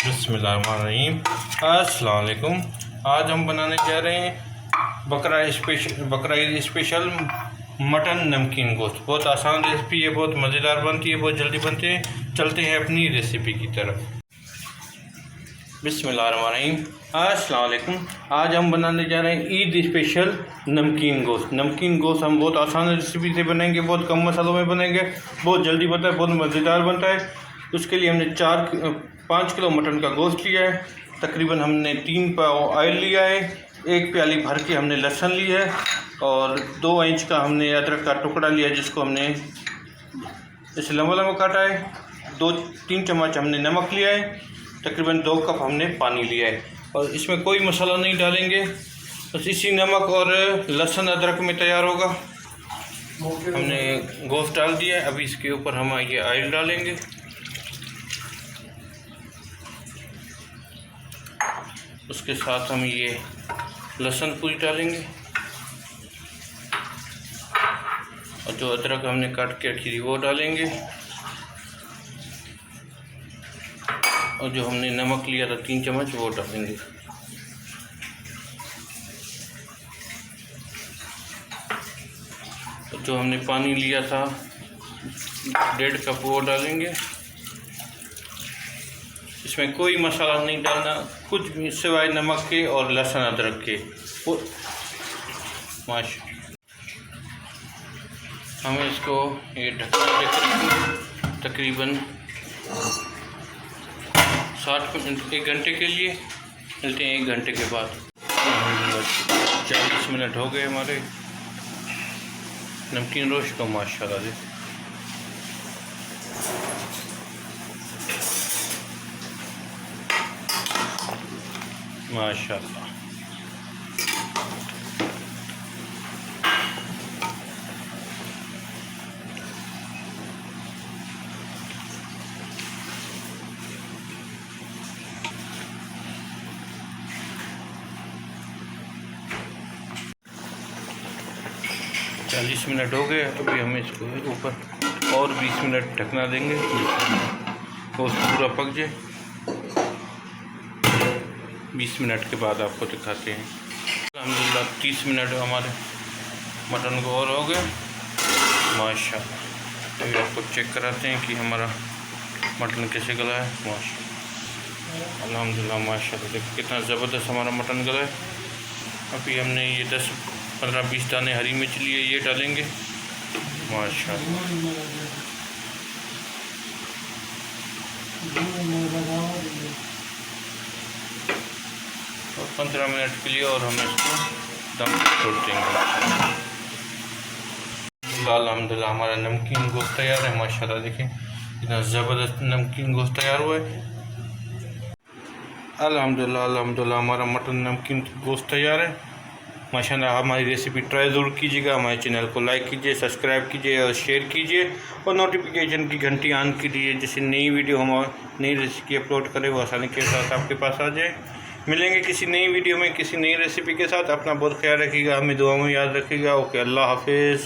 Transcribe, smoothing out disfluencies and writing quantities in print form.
बिस्मिल्लाहिर्रहमानिर्रहीम। अस्सलाम वालेकुम। आज हम बनाने जा रहे हैं बकरा ईद स्पेशल मटन नमकीन गोश्त। बहुत आसान रेसिपी है, बहुत मज़ेदार बनती है, बहुत जल्दी बनते हैं। चलते हैं अपनी रेसिपी की तरफ। बिस्मिल्लाहिर्रहमानिर्रहीम। अस्सलाम वालेकुम। आज हम बनाने जा रहे हैं ईद स्पेशल नमकीन गोश्त। नमकीन गोश्त हम बहुत आसान रेसिपी से बनाएंगे, बहुत कम मसालों में बनाएंगे, बहुत जल्दी बनता है, बहुत मज़ेदार बनता है। उसके लिए हमने 5 किलो मटन का गोश्त लिया है। तकरीबन हमने 3 पाव ऑयल लिया है। 1 प्याली भर के हमने लहसुन लिया है और 2 इंच का हमने अदरक का टुकड़ा लिया है, जिसको हमने इसे लंबा लंबा काटा है। 2-3 चम्मच हमने नमक लिया है। तकरीबन 2 कप हमने पानी लिया है और इसमें कोई मसाला नहीं डालेंगे, बस इसी नमक और लहसुन अदरक में तैयार होगा। हमने गोश्त डाल दिया है। अभी इसके ऊपर हम ये ऑयल डालेंगे। उसके साथ हम ये लहसुन पूरी डालेंगे और जो अदरक हमने काट के रखी थी वो डालेंगे और जो हमने नमक लिया था 3 चम्मच वो डालेंगे। और जो हमने पानी लिया था 1.5 कप वो डालेंगे। इसमें कोई मसाला नहीं डालना, कुछ भी सिवाय नमक के और लहसुन अदरक के। हमें इसको ये ढकना देकर तकरीबन 60 मिनट 1 घंटे के लिए। मिलते हैं 1 घंटे के बाद। 40 मिनट हो गए हमारे नमकीन रोस्ट को। माशाल्लाह जी, माशाल्लाह। चालीस मिनट हो गए। अभी हम इसको ऊपर और 20 मिनट ढकना देंगे, गोश्त पूरा पक जाए। 20 मिनट के बाद आपको दिखाते हैं। अल्हम्दुलिल्लाह 30 मिनट हमारे मटन को और हो गए माशाल्लाह। अभी आपको चेक कराते हैं कि हमारा मटन कैसे गला है। माशाल्लाह अल्हम्दुलिल्लाह माशाल्लाह, देखिए कितना ज़बरदस्त हमारा मटन गला है। अभी हमने ये 10-15-20 दाने हरी मिर्च लिए, ये डालेंगे माशाल्लाह। और 15 मिनट के लिए और हम इसको दम छोड़ देंगे। अल्हम्दुलिल्लाह हमारा नमकीन गोश्त तैयार है माशाल्लाह। देखिए इतना ज़बरदस्त नमकीन गोश्त तैयार हुआ है। अल्हम्दुलिल्लाह हमारा मटन नमकीन गोश्त तैयार है माशाल्लाह। हमारी रेसिपी ट्राई ज़रूर कीजिएगा। हमारे चैनल को लाइक कीजिए, सब्सक्राइब कीजिए और शेयर कीजिए और नोटिफिकेशन की घंटी ऑन कीजिए, जिससे नई वीडियो हम नई रेसिपी अपलोड करें वो आसानी के साथ आपके पास आ जाए। मिलेंगे किसी नई वीडियो में किसी नई रेसिपी के साथ। अपना बहुत ख्याल रखिएगा, हमें दुआ में याद रखिएगा। ओके, अल्लाह हाफिज़।